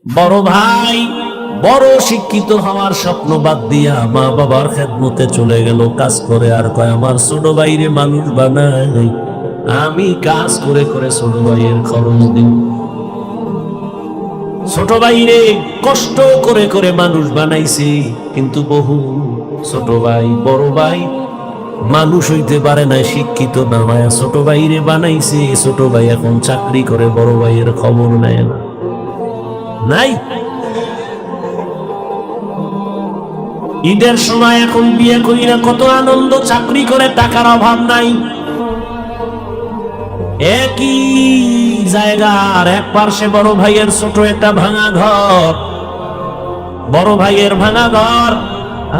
বড় ভাই বড় শিক্ষিত হওয়ার স্বপ্ন বাদ দিয়া মা বাবার খেদমতে চলে গেল কাজ করে, আর কয় আমার ছোট ভাইরে মানুষ বানাই, আমি কাজ করে করে ছোট ভাইয়ের খরচ দিই। ছোট ভাইরে কষ্ট করে করে মানুষ বানাইছি, কিন্তু বহু ছোট ভাই বড় ভাই মানুষ হইতে পারে না, শিক্ষিত না হয় ছোট ভাইরে বানাইছে। ছোট ভাই এখন চাকরি করে, বড় ভাইয়ের খবর নেয় না। নাই ঈদের সময় এখন বিয়ে করি না, কত আনন্দ, চাকরি করে টাকার অভাব নাই। একই জায়গার এক পার্শ্বে বড় ভাইয়ের ছোট একটা ভাঙা ঘর, বড় ভাইয়ের ভাঙা ঘর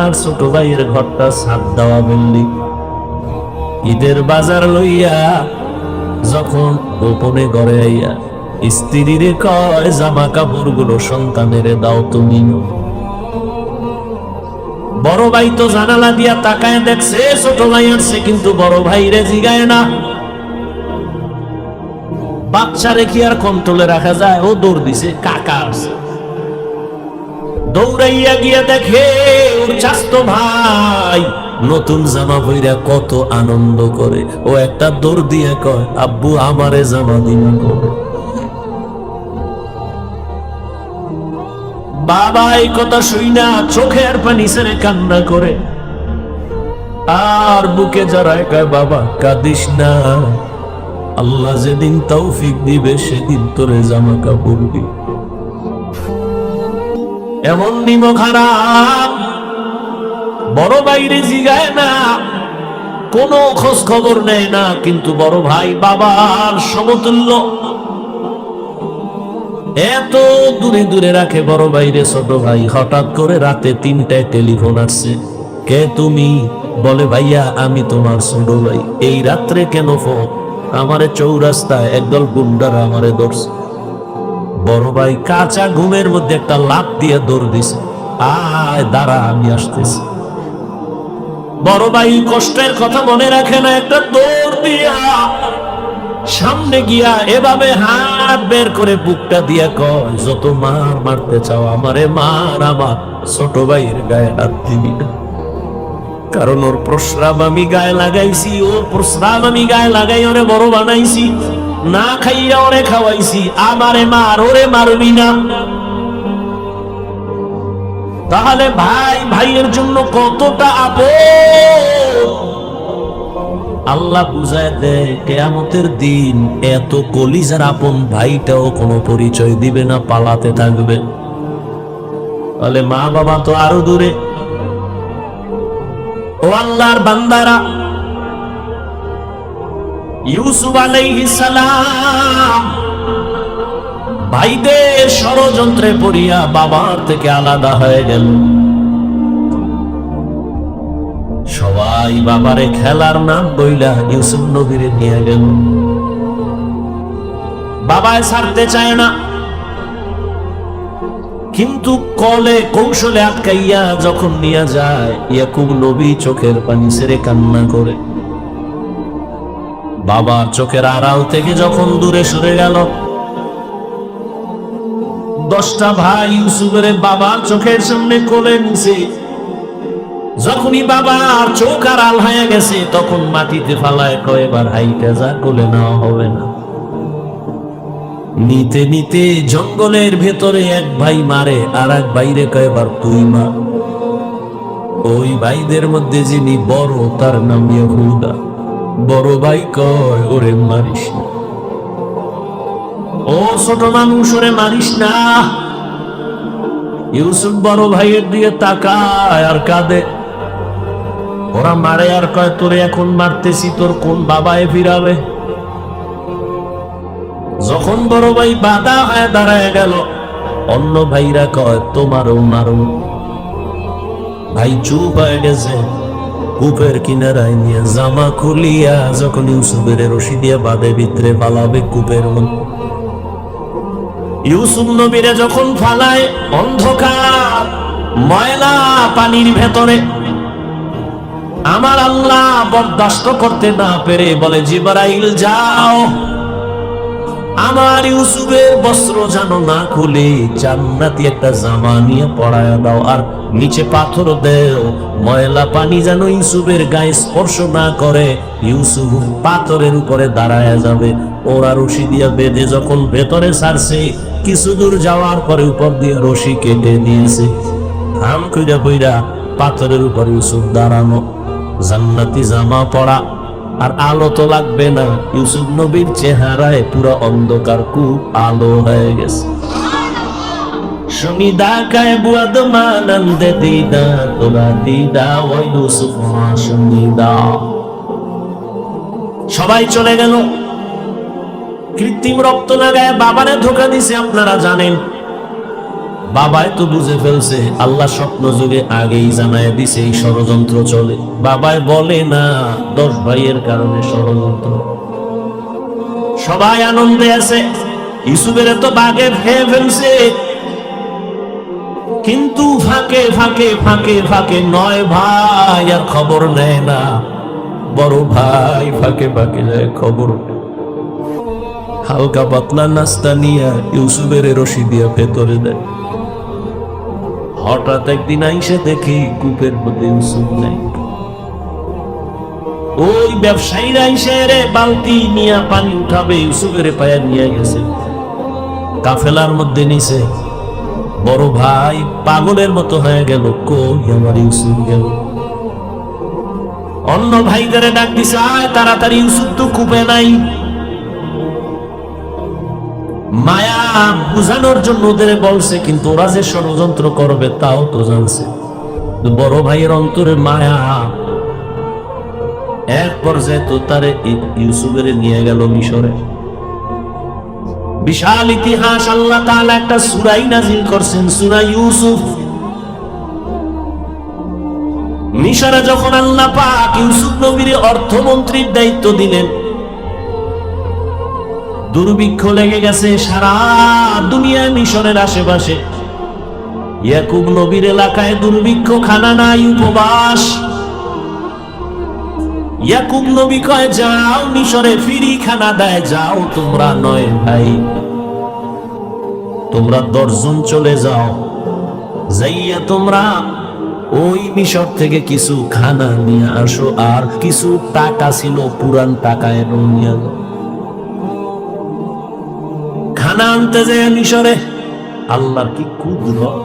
আর ছোট ভাইয়ের ঘরটা ছাদ দেওয়া বিল্ডিং। ঈদের বাজার লইয়া যখন গোপনে ঘরে আইয়া স্ত্রীরে কয় জামা কাপড় গুলো সন্তানের দাও তুমি। বড় ভাই তো জানালা দিয়া তাকায় দেখছে ছোট ভাই আসছে, কিন্তু বড় ভাই রে জিগায় না। বাচ্চারে কি আর কন্ট্রোলে রাখা যায়? ও দৌড় দিছে, কাকা আসছে। দৌড়াইয়া গিয়া দেখে ওর চাচতো ভাই নতুন জামা পইরা কত আনন্দ করে। ও একটা দৌড় দিয়ে কয় আব্বু আমারে জামা দিন। বাবা এই কথা শুই না চোখের পানি ছেড়ে কান্না করে, আর বুকে জড়ায় কয় বাবা কাঁদিস না, আল্লাহ যেদিন তৌফিক দিবে সেদিন তোরে জামা কাপড় দিবে। এমন নিম খারাপ, বড় ভাইরে জিগায় না, কোনো খোঁজ খবর নেয় না, কিন্তু বড় ভাই বাবার সমতুল্য, এত দূরে দূরে রাখে বড় ভাইরে। ছোট ভাই হঠাৎ করে রাতে 3টায় টেলিফোন আসছে, কে তুমি? বলে ভাইয়া আমি তোমার ছোট ভাই। এই রাত্রে কেন ফোন? আমারে চৌরাস্তায় একদল গুন্ডারা আমারে ধরছে। বড় ভাই কাঁচা ঘুমের মধ্যে একটা লাফ দিয়ে দৌড় দিছে, আয় দাঁড়া আমি আসতেছি। বড় ভাই কষ্টের কথা মনে রাখে না, একটা দৌড় দিয়া সামনে গিয়া এভাবে হাত বের করে বুকটা দিয়া কয় যত মার মারতে চাও আমারে মার, আমার ছোট ভাইয়ের গায়ে হাত দিবি না, কারণ ওর প্রস্রাব আমি গায়ে লাগাইছি, ওর প্রস্রাব আমি গায়ে লাগাই ওরে বড় বানাইছি, না খাইয়া ওরে খাওয়াইছি, আমারে মার, ওরে মারবি না। তাহলে ভাই ভাইয়ের জন্য কতটা আপন আল্লাহ বুঝায় দেয়। কিয়ামতের দিন এত কলিজার আপন ভাইটাও কোনো পরিচয় দিবে না, পালাতে থাকবে। তাহলে মা বাবা তো আরো দূরে। ও আল্লাহর বান্দারা, ইউসুফ আলাইহিস সালাম ভাইদের ষড়যন্ত্রে পড়িয়া বাবার থেকে আলাদা হয়ে গেল। সবাই বাবারে খেলার নাম বইলা ইউসুফ নবীরে নিয়ে গেল। বাবায় ছাড়তে চায় না, কিন্তু কলে কৌশলে আটকাইয়া যখন নিয়ে যায়, ইয়াকুব নবী চোখের পানি ছেড়ে কান্না করে। বাবার চোখের আড়াল থেকে যখন দূরে সরে গেল, 10টা ভাই ইউসুফের বাবার চোখের সামনে কোলে নিছে। যখনই বাবার চোখ আড়াল হয়ে গেছে, তখন মাটিতে ফালায় কয় এবার হাইটা যা, কোলে নেওয়া হবে না। নিতে নিতে জঙ্গলের ভেতরে এক ভাই মারে, আর এক ভাইরে কয় এবার তুই মা। ওই ভাইদের মধ্যে যিনি বড় তার নাম ইহুদা। বড় ভাই কয় ওরে মারিস না, ও ছোট মানুষ ওরে মারিস না। ইউসুফ বড় ভাইয়ের দিকে তাকায় আর কাঁদে। ওরা মারে আর কয় তোরে এখন মারতেছি, তোর কোন বাবায় ফিরাবে? যখন বড় ভাই বাধা হয়ে দাঁড়ায় গেল, অন্য ভাইরা কয় তোমারও মারো। ভাই চুপ হয়ে গেছে। কূপের কিনারায় নিয়ে জামা খুলিয়া যখন ইউসুফের রশি দিয়ে বাঁধে ভিতরে পালাবে কূপের মধ্যে। ইউসুফ নবীরে যখন ফালায় অন্ধকার ময়লা পানির ভেতরে, আমার আল্লাহ বরদাস্ত করতে না পেরে বলে জিবরাইল যাও, আমার ইউসুফের বস্ত্র যেন না খুলে জান্নাতি একটা জামা নিয়ে পরায়া দাও, আর নিচে পাথর দেও, ময়লা পানি যেন ইউসুফের গায়ে স্পর্শ না করে। ইউসুফ পাথরের উপরে দাঁড়ায়া যাবে। ওরা রশি দিয়া বেঁধে যখন ভেতরে ছাড়ছে, কিছু দূর যাওয়ার পরে উপর দিয়ে রশি কেটে দিয়েছে। হাম কইরা কইরা পাথরের উপর ইউসুফ দাঁড়ানো, জান্নাতি জামা পরা, আর আলো তো লাগবে না। ইউসুফ নবীর চেহারায় পুরো অন্ধকার, খুব আলো হয়ে গেছে। সুমিদা কায় বুয়াদ মানন্দে দিদা তোরা দিদা ওই ইউসুফ সুমিদা। সবাই চলে গেল। কৃত্রিম রক্ত লাগায় বাবারে ধোকা দিছে, আপনারা জানেন। বাবাই তো বুঝে ফেলছে, আল্লাহ স্বপ্ন যুগে আগেই জানায় দিছে এই ষড়যন্ত্র চলে। বাবাই বলে না 10 ভাইয়ের কারণে ষড়যন্ত্র। সবাই আনন্দে আছে, ইউসুফের তো বাগে খেয়ে ফেলছে। কিন্তু ফাঁকে ফাঁকে ফাঁকে ফাঁকে 9 ভাই আর খবর নেয় না। বড় ভাই ফাঁকে ফাঁকে যায় খবর, হালকা পাতলা নাস্তা নিয়ে ইউসুফের রশি দিয়ে ভেতরে দেয়। হঠাৎ একদিন আইসে দেখি কূপের মধ্যে ইউসুফ নাই। ওই ব্যবসায়ীরা আইসে রে বালতি নিয়ে পানি উঠাবে, ইউসুফের পায়া নিয়ে গেছে, কাফেলার মধ্যে নিছে। বড় ভাই পাগলের মতো হয়ে গেল, কই আমার ইউসুফ গেল। অন্য ভাইদের ডাক দিছে, আয় তাড়াতাড়ি, ইউসুফ তো কূপে নাই। মায়া বুঝানোর জন্য ওদের বলছে, কিন্তু ওরা যে ষড়যন্ত্র করবে তাও তো জানছে। বড় ভাইয়ের অন্তরে মায়া। এক পর্যায়ে তো তারে ইউসুফের নিয়ে গেল মিশরে। বিশাল ইতিহাস, আল্লাহ তাআলা একটা সূরা নাযিল করছেন, সূরা ইউসুফ। মিশরে যখন আল্লাহ পাক ইউসুফ নবীর অর্থমন্ত্রীর দায়িত্ব দিলেন, দুর্ভিক্ষ লেগে গেছে সারা দুনিয়ায়, মিশরের আশেপাশে। ইয়াকুব নবীর এলাকায় দুর্ভিক্ষ, খানা নাই, উপবাস। ইয়াকুব নবী কয়, যাও মিশরে ফিরি খানা দেয়, যাও তোমরা 9 ভাই, তোমরা 10 জন চলে যাও, যাইয়া তোমরা ওই মিশর থেকে কিছু খানা নিয়ে আসো, আর কিছু টাকা ছিল পুরান টাকা এবং নিয়ে যাও। খানা আনতে যায় মিশরে। আল্লাহর কি কুদরত!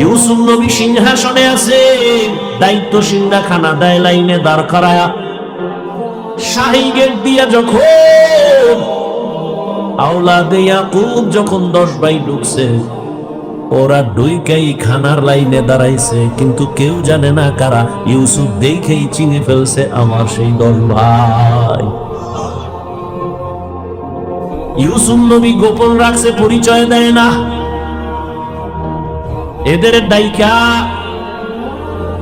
ইউসুফ নবী সিংহাসনে আছে, দায়িত্বশীলরা খানা দেয় লাইনে দাঁড় করায়া। শাহী গেট দিয়া যখন আওলাদে ইয়াকুব যখন 10 ভাই ঢুকছে, ওরা ঢুকেই খানার লাইনে দাঁড়াইছে, কিন্তু কেউ জানে না কারা। ইউসুফ দেখেই চিনে ফেলছে আমার সেই 10 ভাই। ইউসুফ নবী গোপন রাখছে, পরিচয় দেয় না। এদের দায়িকা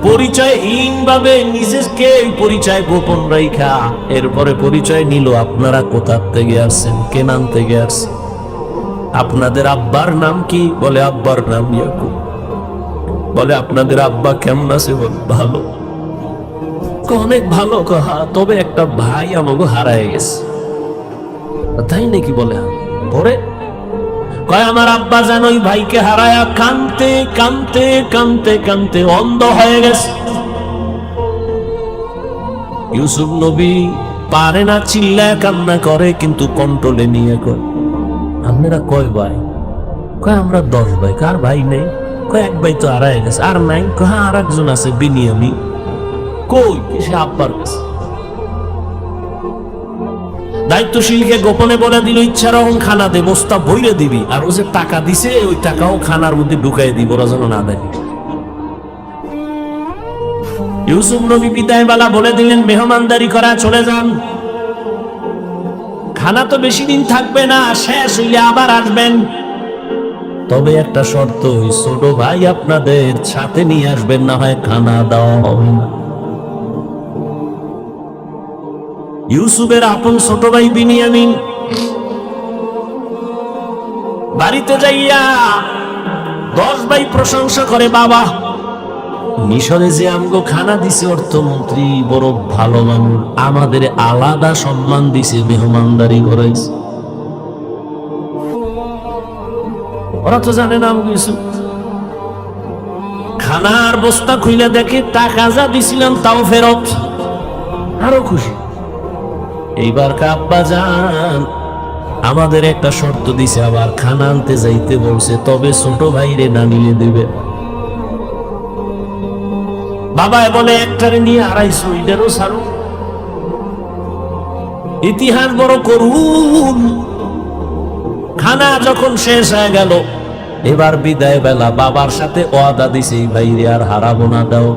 পরিচয়হীন ভাবে নিজেকে পরিচয় গোপন রাখা, এরপরে পরিচয় নিল, আপনারা কোথা থেকে আসছেন, কেনান থেকে আসছেন, আপনাদের আব্বার নাম কি? বলে আব্বার নাম ইয়াকুব। বলে আপনাদের আব্বা কেমন আছে? বলে ভালো। অনেক ভালো। কহা তবে একটা ভাই আমাকে হারায় গেছে। তাই নাকি? বলে পরে কয় আমার আব্বা যেন ওই ভাইকে হারায়া কানতে কানতে কানতে কানতে অন্ধ হয়ে গেছে। ইউসুফ নবী পারে না, চিল্লায় কান্না করে, কিন্তু কন্ট্রোলে নিয়ে কয়, আপনারা কয় ভাই? কয় আমরা 10 ভাই। কার ভাই নেই? কয় এক ভাই তো হারায় গেছে। আর নাই? কয় আর একজন আছে, বিনিয়ামিন। কই? সে আব্বার কাছে। দায়িত্বশীলকে গোপনে বলে দিল, ইচ্ছা রকম খানা দে, বস্তা ভইরে দিবি, আর ও যে টাকা দিছে ওই টাকাও খানার মধ্যে ঢুকাই দিব, ওরা যেন না দেখে। ইউসুফ নবী বিদায় বেলা বলে দিলেন, মেহমানদারি করা চলে যান, খানা তো বেশি দিন থাকবে না, শেষ হইলে আবার আসবেন। তবে একটা শর্ত, ওই ছোট ভাই আপনাদের সাথে নিয়ে আসবেন, না হয় খানা দেওয়া হবে না। ইউসুফের আপন ছোট ভাই বিনিয়ামিন বাড়িতে যাইয়া 10 ভাই প্রশংসা করে, বাবা মিশরে যে আমগো খানা দিছে অর্থমন্ত্রী বড় ভালো মানুষ, আমাদের আলাদা সম্মান দিছে, মেহমানদারি করাইছে। ওরা তো জানে না আমগো কিছু। খানার বস্তা খুইলে দেখে টাকা যা দিছিলাম তাও ফেরত, আরো খুশি। এইবার আব্বা জান আমাদের একটা শর্ত দিছে, আবার খানা আনতে যাইতে বলছে, তবে ছোট ভাইরে না নিয়ে দেবে। বাবা বলে একটারে নিয়ে 250, এটারও ছাড়ো। ইতিহাস বড় করুন। খানা যখন শেষ হয়ে গেল, এবার বিদায় বেলা বাবার সাথে ওয়াদা দিছে, এই ভাইরে আর হারাবো না দাও।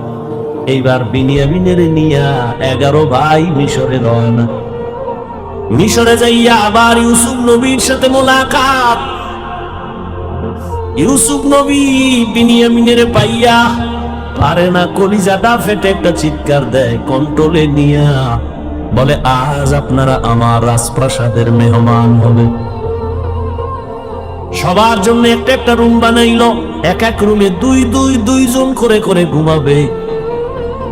এইবার বিনিয়ামিনের নিয়া 11 ভাই মিশরে রওনা। মিশরে যাইয়া আবার ইউসুফ নবীর সাথে মোলাকাত। ইউসুফ নবী বিনিয়ামিনের পাইয়া পারে না, কলিজাটা ফেটে একটা চিৎকার দেয়, কন্ট্রোলে নিয়া বলে, আজ আপনারা আমার রাজপ্রাসাদের মেহমান হবে। সবার জন্য একটা একটা রুম বানাইলো, এক এক রুমে দুইজন করে করে ঘুমাবে।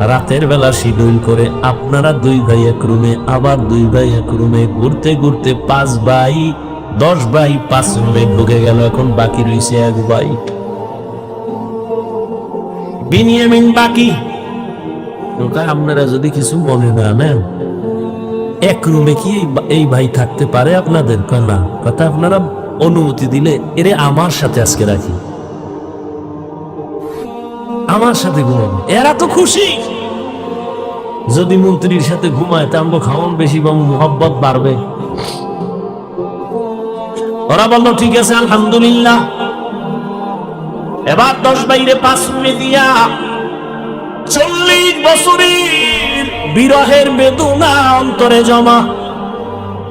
রাতের বেলা শিডিউল করে, আপনারা 2 ভাই এক রুমে, আবার 2 ভাই এক রুমে। ঘুরতে ঘুরতে 5 ভাই 10 ভাই 5 রুমে ঢুকে গেল। এখন বাকি রয়েছে 1 ভাই, বিনিয়ামিন বাকি। আপনারা যদি কিছু মনে না নেন, এক রুমে কি এই ভাই থাকতে পারে আপনাদের? না, কথা আপনারা অনুমতি দিলে এরে আমার সাথে আজকে রাখি, আমার সাথে ঘুমাবো। এরা তো খুশি। যদি মন্ত্রীর সাথে ঘুমায় তা আমগো খাওয়ান বেশি বা মোহাব্বত বাড়বে। ওরা বললো ঠিক আছে, আলহামদুলিল্লাহ। এবার 10 বাইরে 5 রুমে দিয়া 40 বছরের বিরহের বেদনা অন্তরে জমা।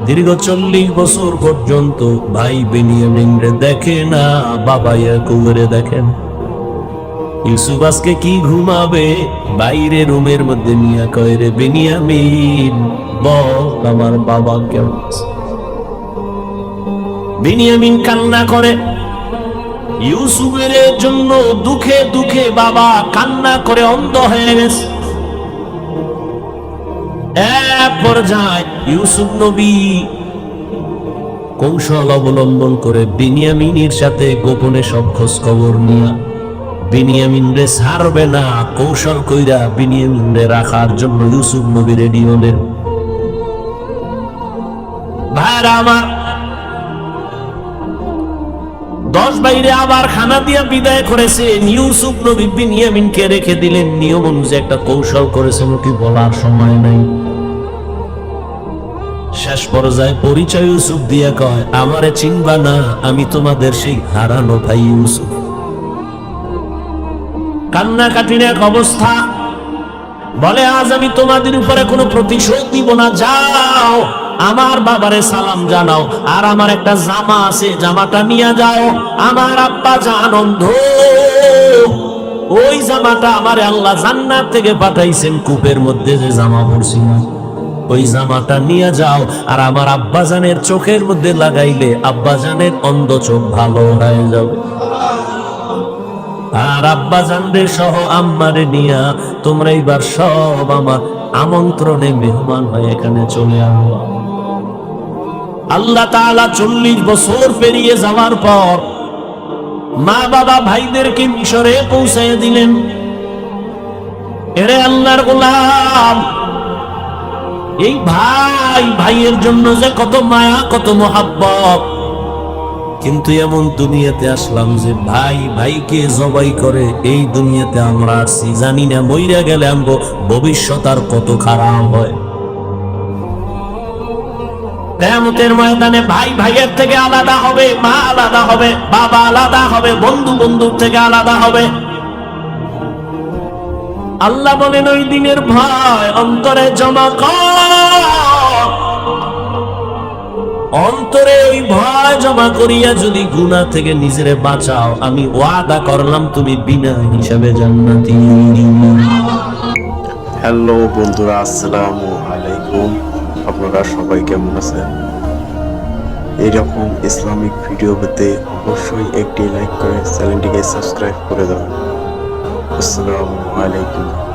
দীর্ঘ 40 বছর পর্যন্ত ভাই বেনিয়ামিনরে দেখে না, বাবা ইয়াকুবরে দেখেন। ইউসুফ আজকে কি ঘুমাবে? বাইরে রুমের মধ্যে নিয়া কয়, রে বেনিয়ামিন বল আমার বাবা কেমন আছে? বেনিয়ামিন কান্না করে। ইউসুফের জন্য দুঃখে দুঃখে বাবা কান্না করে অন্ধ হয়ে গেছে। এক পর্যায়ে ইউসুফ নবী কৌশল অবলম্বন করে বিনিয়ামিনের সাথে গোপনে সব খোঁজ খবর নিয়ে বিনিয়ামিন রে ছাড়বে না, কৌশল কইরা বিনিয়ামিন রে রাখার জন্য ইউসুফ নবী রেডি হলেন। ভাইরা আমার, 10 বাইরে আবার খানা দিয়া বিদায় করেছে। ইউসুফ নবী বিনিয়ামিনকে রেখে দিলেন। নিয়ম অনুযায়ী একটা কৌশল করেছেন, কি বলার সময় নাই। শেষ পর্যায়ে পরিচয় ইউসুফ দিয়া কয়, আমারে চিনবা না, আমি তোমাদের সেই হারানো ভাই ইউসুফ। কান্নাকাটির এক অবস্থা। বলে, আজ আমি তোমাদের উপরে কোনো প্রতিশোধ দিব না, যাও আমার বাবারে সালাম জানাও, আর আমার একটা জামা আছে, জামাটা নিয়ে যাও। আমার আব্বা জান অন্ধ, ওই জামাটা আমারে আল্লাহ জান্নাত থেকে পাঠাইছেন, কূপের মধ্যে যে জামা পরছিলাম ওই জামাটা নিয়ে যাও, আর আমার আব্বাজানের চোখের মধ্যে লাগাইলে আব্বাজানের অন্ধ চোখ ভালো হয়ে যাবে। আর আব্বাজানদের সহ আম্মারে নিয়া তোমরা এইবার সব আমার আমন্ত্রণে মেহমান হয়ে এখানে চলে আসো। আল্লাহ তাআলা 40 বছর পেরিয়ে যাওয়ার পর মা বাবা ভাইদেরকে মিশরে পৌঁছায় দিলেন। এরে আল্লাহর গোলাম, এই ভাই ভাইয়ের জন্য যে কত মায়া, কত মহাব্বত, কিন্তু এমন দুনিয়াতে আসলাম যে ভাই ভাইকে জবাই করে এই দুনিয়াতে আমরা আসছি। জানি না মইরা গেলে আমগো ভবিষ্যৎ আর কত খারাপ হয়। কিয়ামতের ময়দানে ভাই ভাইয়ের থেকে আলাদা হবে, মা আলাদা হবে, বাবা আলাদা হবে, বন্ধু বন্ধুর থেকে আলাদা হবে। আল্লাহ বলেন, ওই দিনের ভয় অন্তরে জমা কর। অন্তরে ওই ভয় জমা করিয়া যদি গুনাহ থেকে নিজেরে বাঁচাও, আমি ওয়াদা করলাম তুমি বিনা হিসাবে জান্নাতি। হ্যালো বন্ধুরা, আসসালামু আলাইকুম। আপনারা সবাই কেমন আছেন? এইরকম ইসলামিক ভিডিও পেতে অবশ্যই একটি লাইক করে চ্যানেলটিকে সাবস্ক্রাইব করে দেবেন। আসসালামু আলাইকুম।